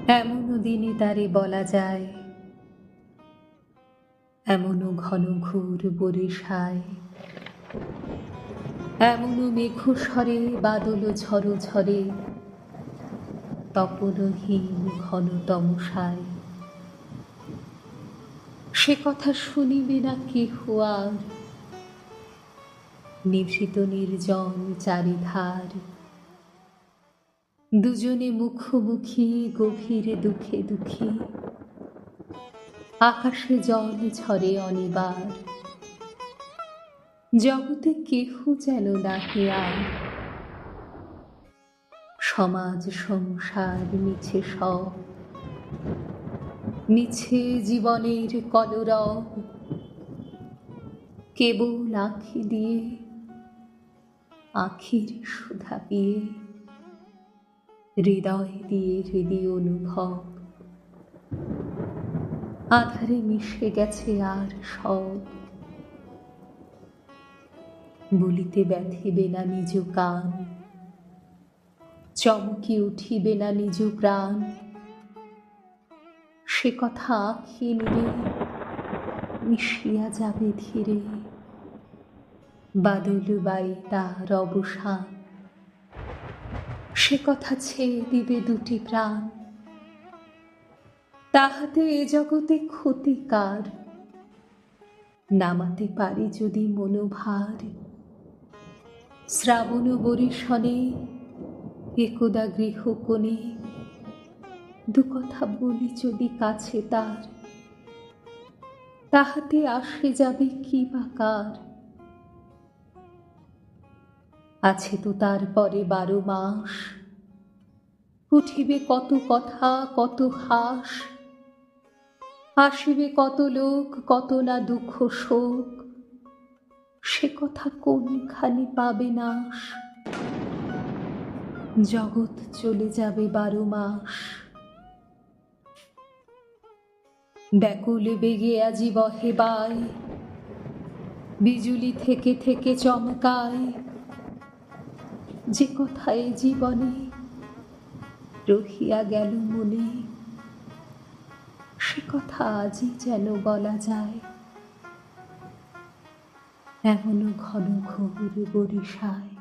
এমনও দিনে তারে বলা যায়, এমনও ঘন ঘোর বরিশায়, এমনও মেঘস্বরে বাদল ঝড়ো ঝরে, তপনহীন ঘন তমসায়। সে কথা শুনিবে না কেহ আর, নিভৃত নির্জন চারিধার, দুজনে মুখোমুখি গভীর দুঃখে দুঃখী। আকাশে জল ঝরে অনিবার, জগতে কেহ যেন নাহি আর। সমাজ সংসার মিছে সব, মিছে জীবনের কলরব, কেবল আঁখি দিয়ে আখির সুধা পিয়ে, হৃদয় দিয়ে হৃদয় অনুভব। আধারে মিশে গেছে আর সব, বলিতে ব্যথিবে না নিজ কান, চমকি উঠিবে না নিজ প্রাণ। সে কথা আঁখি নিরে মিশিয়া যাবে ধীরে, বাদল বাই তার অবসান। সে কথা ছেয়ে দিবে দুটি প্রাণ, তাহাতে এ জগতে ক্ষতি কার। নামাতে পারি যদি মনোভার, শ্রাবণ বরিশনে একদা গৃহকোণে, দু কথা বলি যদি কাছে তার, তাহাতে আসে যাবে কি বা কার। আছে তো তারপরে 12 মাস, উঠিবে কত কথা কত হাস, আসিবে কত লোক কত না দুঃখ শোক, সে কথা কোনখানি পাবে নাশ। জগৎ চলে যাবে 12 মাস, ব্যাকুল বেগে আজি বহে বায়, বিজুলি থেকে থেকে চমকায়। যে কথা এ জীবনে রহিয়া গেল মনে, সে কথা আজই যেন বলা যায়, এমনও ঘন ঘোর বরিশায়।